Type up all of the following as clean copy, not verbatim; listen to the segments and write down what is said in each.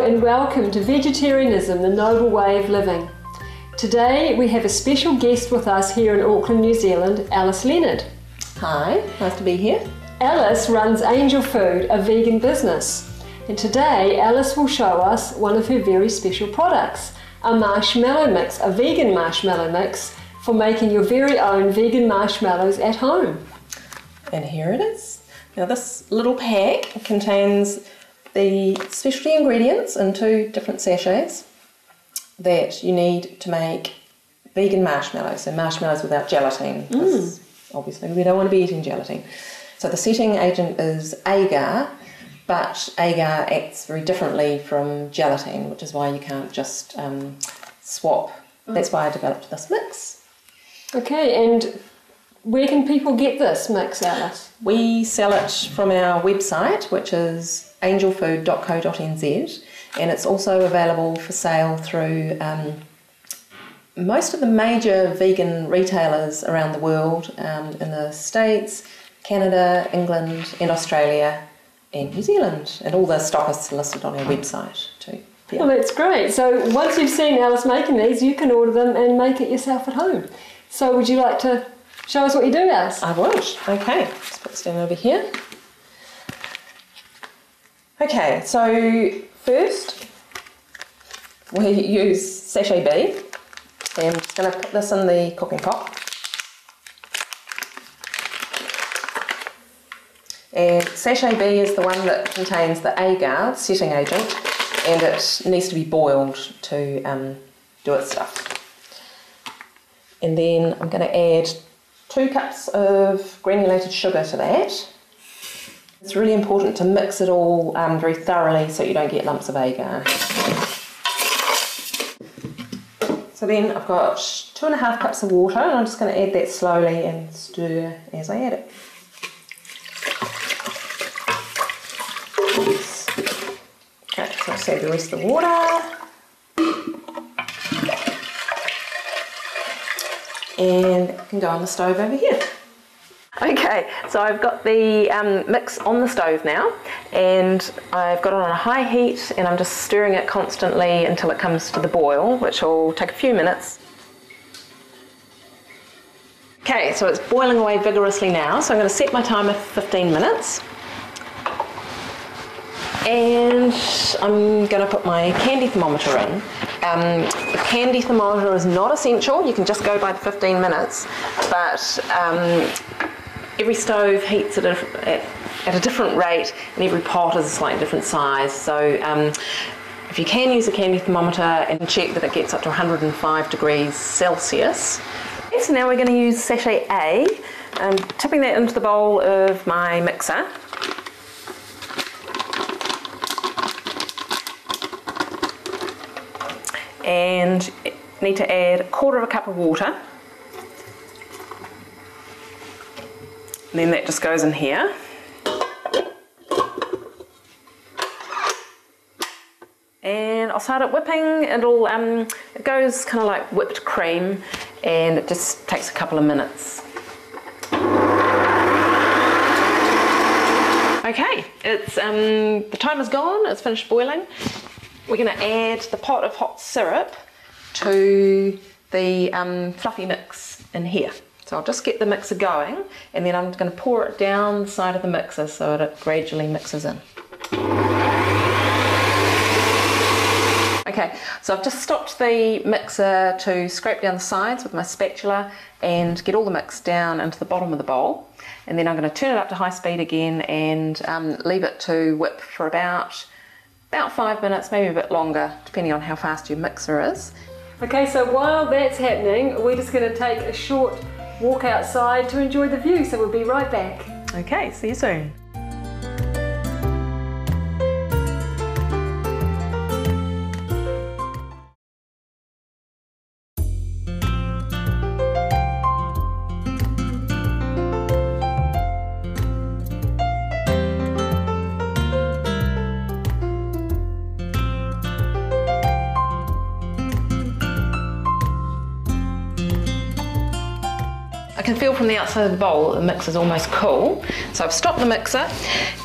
Hello and welcome to Vegetarianism, the Noble Way of Living. Today we have a special guest with us here in Auckland, New Zealand, Alice Leonard. Hi, nice to be here. Alice runs Angel Food, a vegan business. And today Alice will show us one of her very special products, a marshmallow mix, a vegan marshmallow mix for making your very own vegan marshmallows at home. And here it is. Now this little pack contains the specialty ingredients in 2 different sachets that you need to make vegan marshmallows, so marshmallows without gelatin, because obviously we don't want to be eating gelatin. So the setting agent is agar, but agar acts very differently from gelatin, which is why you can't just swap. That's why I developed this mix. Okay, and where can people get this mix, Alice? We sell it from our website, which is angelfood.co.nz, and it's also available for sale through most of the major vegan retailers around the world, in the States, Canada, England and Australia and New Zealand, and all the stockists are listed on our website too. Yeah. Well, that's great. So once you've seen Alice making these, you can order them and make it yourself at home. So would you like to show us what you do, Alice? I would. Okay, let's put this down over here. Okay, so first we use sachet B, and I'm just going to put this in the cooking pot. And sachet B is the one that contains the agar, setting agent, and it needs to be boiled to do its stuff. And then I'm going to add 2 cups of granulated sugar to that. It's really important to mix it all very thoroughly so you don't get lumps of agar. So then I've got 2.5 cups of water, and I'm just going to add that slowly and stir as I add it. Okay, so I'll save the rest of the water. And it can go on the stove over here. Okay, so I've got the mix on the stove now, and I've got it on a high heat, and I'm just stirring it constantly until it comes to the boil, which will take a few minutes. Okay, so it's boiling away vigorously now, so I'm going to set my timer for 15 minutes. And I'm going to put my candy thermometer in. The candy thermometer is not essential, you can just go by the 15 minutes, but every stove heats at a different rate, and every pot is a slightly different size. So if you can use a candy thermometer and check that it gets up to 105 degrees Celsius. So now we're going to use sachet A. I'm tipping that into the bowl of my mixer. And need to add 1/4 cup of water. And then that just goes in here. And I'll start it whipping. It goes kind of like whipped cream, and it just takes a couple of minutes. Okay, it's the timer's gone, it's finished boiling. We're going to add the pot of hot syrup to the fluffy mix in here. So I'll just get the mixer going, and then I'm going to pour it down the side of the mixer so that it gradually mixes in. Okay, so I've just stopped the mixer to scrape down the sides with my spatula and get all the mix down into the bottom of the bowl. And then I'm going to turn it up to high speed again and leave it to whip for about 5 minutes, maybe a bit longer, depending on how fast your mixer is. Okay, so while that's happening, we're just going to take a short walk outside to enjoy the view, so we'll be right back. Okay, see you soon. I can feel from the outside of the bowl the mix is almost cool. So I've stopped the mixer,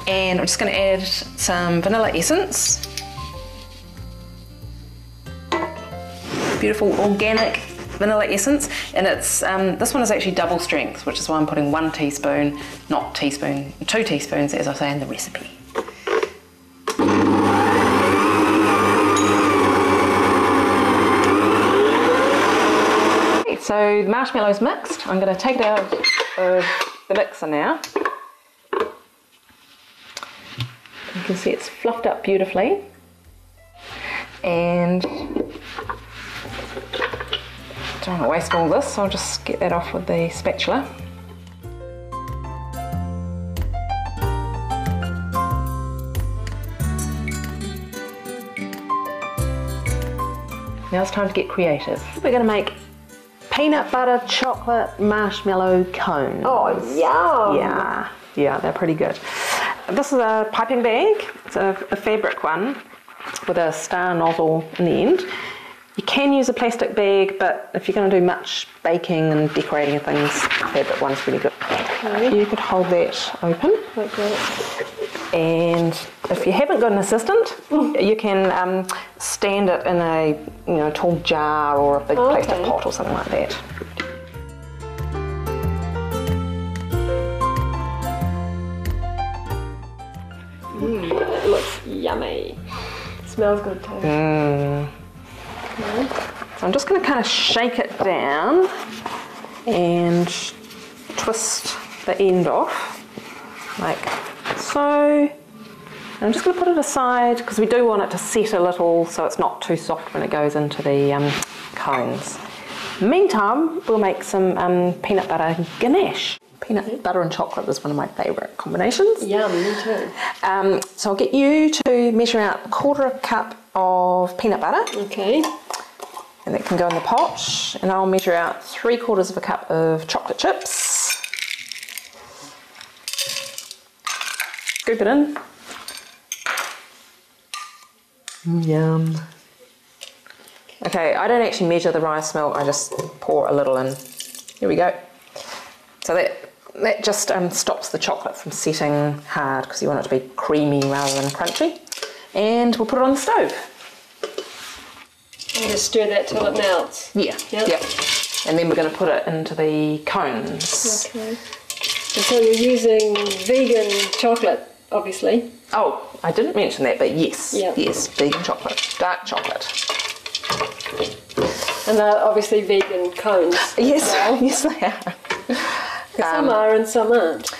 and I'm just going to add some vanilla essence. beautiful organic vanilla essence, and it's this one is actually double strength, which is why I'm putting 1 teaspoon, not 2 teaspoons as I say in the recipe. So the marshmallow's mixed. I'm going to take it out of the mixer now. You can see it's fluffed up beautifully, and don't want to waste all this, so I'll just get that off with the spatula. Now it's time to get creative. We're going to make peanut butter chocolate marshmallow cones. Oh, yum! Yeah, they're pretty good. This is a piping bag. It's a fabric one with a star nozzle in the end. You can use a plastic bag, but if you're going to do much baking and decorating and things, the fabric one's really good. Okay. You could hold that open. Like that. And if you haven't got an assistant, you can stand it in a tall jar or a big plastic pot or something like that. It looks yummy. It smells good too. So I'm just going to kind of shake it down and twist the end off like so. And I'm just going to put it aside because we do want it to set a little so it's not too soft when it goes into the cones. Meantime, we'll make some peanut butter ganache. Peanut butter and chocolate is one of my favourite combinations. Yum, me too. So I'll get you to measure out 1/4 cup of peanut butter. Okay. And that can go in the pot. And I'll measure out 3/4 cup of chocolate chips. Scoop it in. Yum. Okay, I don't actually measure the rice milk, I just pour a little in. Here we go. So that just stops the chocolate from setting hard because you want it to be creamy rather than crunchy. And we'll put it on the stove. And just stir that till it melts. Yeah. Yep. And then we're going to put it into the cones. Okay. And so you're using vegan chocolate, obviously. Oh, I didn't mention that, but yes. Yep. Yes, vegan chocolate, dark chocolate. And they're obviously vegan cones. Yes, well. yes they are. Some are and some aren't.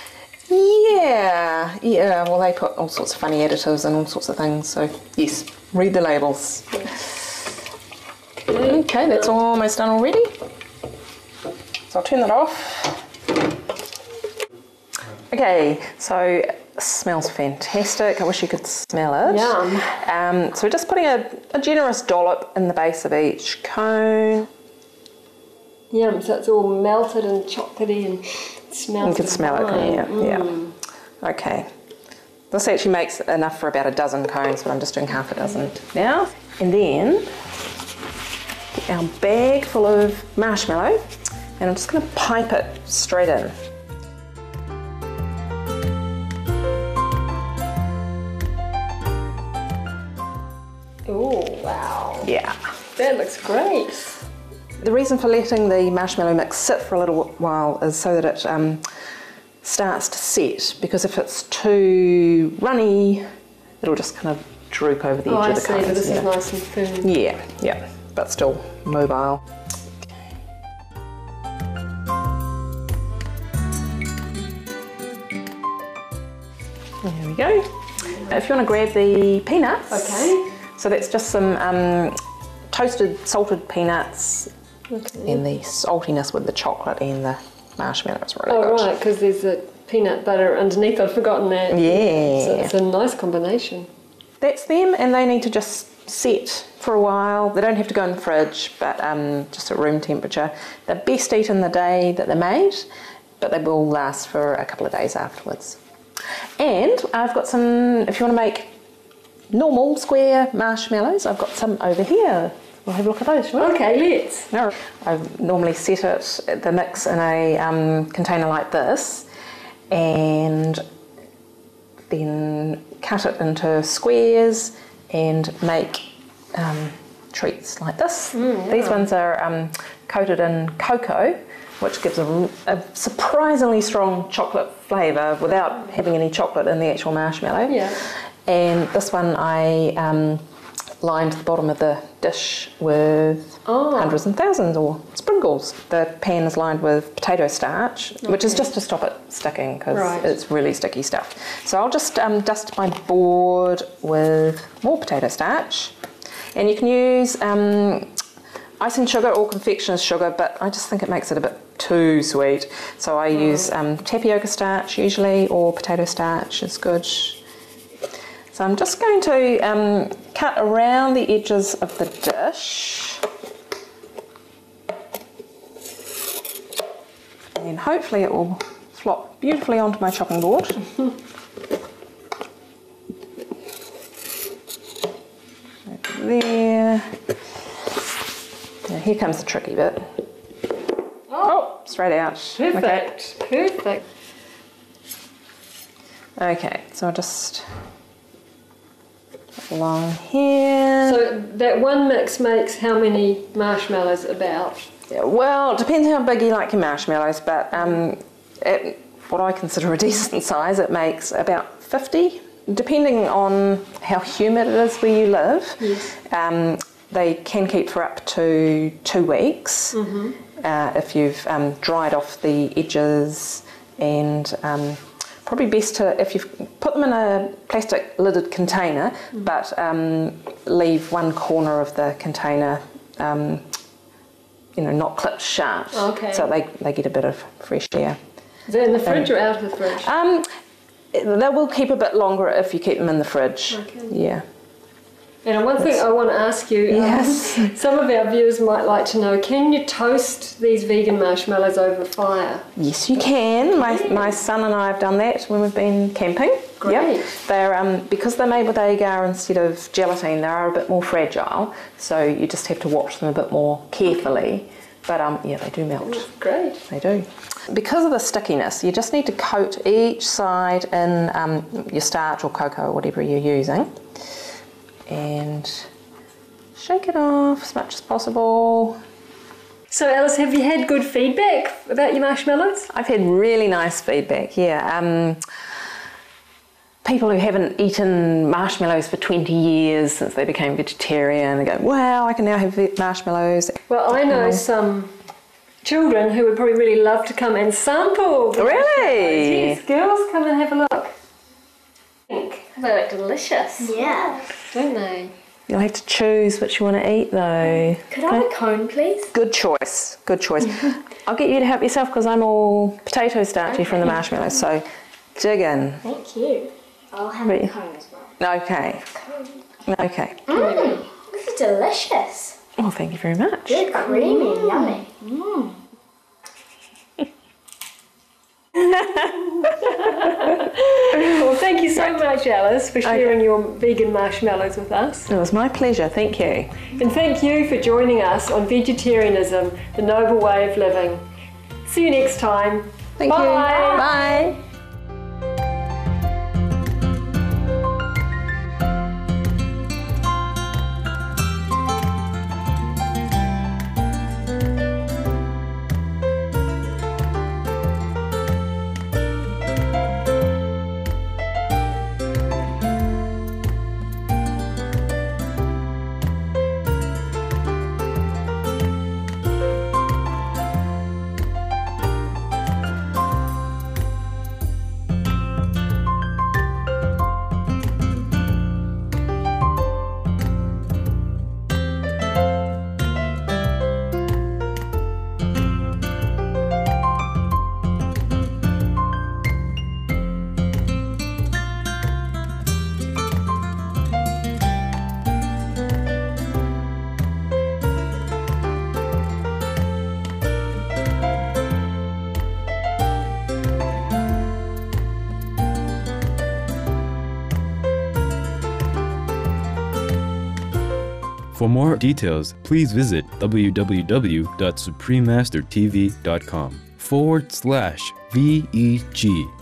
Yeah, well they put all sorts of funny additives and all sorts of things, so yes, read the labels. Okay, that's almost done already. So I'll turn that off. Okay, so it smells fantastic. I wish you could smell it. Yum. So we're just putting a generous dollop in the base of each cone. Yum, so it's all melted and chocolatey and it smells. You can smell it, can you? Yeah. Okay. This actually makes enough for about a dozen cones, but I'm just doing half a dozen now. And then get our bag full of marshmallow, and I'm just going to pipe it straight in. Oh, wow. Yeah. That looks great. The reason for letting the marshmallow mix sit for a little while is so that it starts to set, because if it's too runny, it'll just kind of droop over the edge of the cones. But this is nice and firm. Yeah, but still mobile. There we go. If you want to grab the peanuts. Okay. So that's just some toasted salted peanuts. Okay. And the saltiness with the chocolate and the marshmallows really good. Oh, right, because there's the peanut butter underneath. I'd forgotten that. Yeah. So it's a nice combination. That's them, and they need to just set for a while. They don't have to go in the fridge, but just at room temperature. They're best eaten the day that they're made, but they will last for a couple of days afterwards. And I've got some, if you want to make normal square marshmallows, I've got some over here. We'll have a look at those, shall we? Okay, let's. No, I normally set the mix in a container like this, and then cut it into squares and make treats like this. These ones are coated in cocoa, which gives a surprisingly strong chocolate flavour without having any chocolate in the actual marshmallow. Yeah. And this one I lined the bottom of the dish with hundreds and thousands or sprinkles. The pan is lined with potato starch, which is just to stop it sticking because it's really sticky stuff. So I'll just dust my board with more potato starch. And you can use icing sugar or confectioner's sugar, but I just think it makes it a bit too sweet. So I use tapioca starch usually, or potato starch is good. So I'm just going to cut around the edges of the dish. And then hopefully it will flop beautifully onto my chopping board. There. Now here comes the tricky bit. Oh, straight out. Perfect, okay. Perfect. Okay, so I'll just put along here. So that one mix makes how many marshmallows about? Yeah, well, it depends how big you like your marshmallows, but at what I consider a decent size, it makes about 50. Depending on how humid it is where you live, yes. They can keep for up to 2 weeks if you've dried off the edges, and probably best to, if you've put them in a plastic lidded container, but leave one corner of the container not clipped shut, so they get a bit of fresh air. Is that in the fridge or out of the fridge? They will keep a bit longer if you keep them in the fridge. Okay. Yeah. And one thing I want to ask you, some of our viewers might like to know, can you toast these vegan marshmallows over a fire? Yes, you can. My son and I have done that when we've been camping. Great. Yep. They're, because they're made with agar instead of gelatine, they are a bit more fragile, so you just have to watch them a bit more carefully. But yeah, they do melt. That's great. They do. Because of the stickiness, you just need to coat each side in your starch or cocoa or whatever you're using, and shake it off as much as possible. So Alice, have you had good feedback about your marshmallows? I've had really nice feedback, yeah. People who haven't eaten marshmallows for 20 years since they became vegetarian, they go, wow, I can now have marshmallows. Well, I know some children who would probably really love to come and sample. Really? Yes, girls, come and have a look. They look delicious. Yeah. Don't they? You'll have to choose which you want to eat though. Could I have a cone, please? Good choice, good choice. I'll get you to help yourself because I'm all potato starchy from the marshmallows, so dig in. Thank you. I'll have a cone as well. Okay. Okay. This is delicious. Oh, thank you very much. Good, creamy and yummy. Well, thank you so much, Alice, for sharing your vegan marshmallows with us. It was my pleasure, thank you. And thank you for joining us on Vegetarianism, the Noble Way of Living. See you next time. Thank you. Bye. For more details, please visit www.suprememastertv.com/VEG.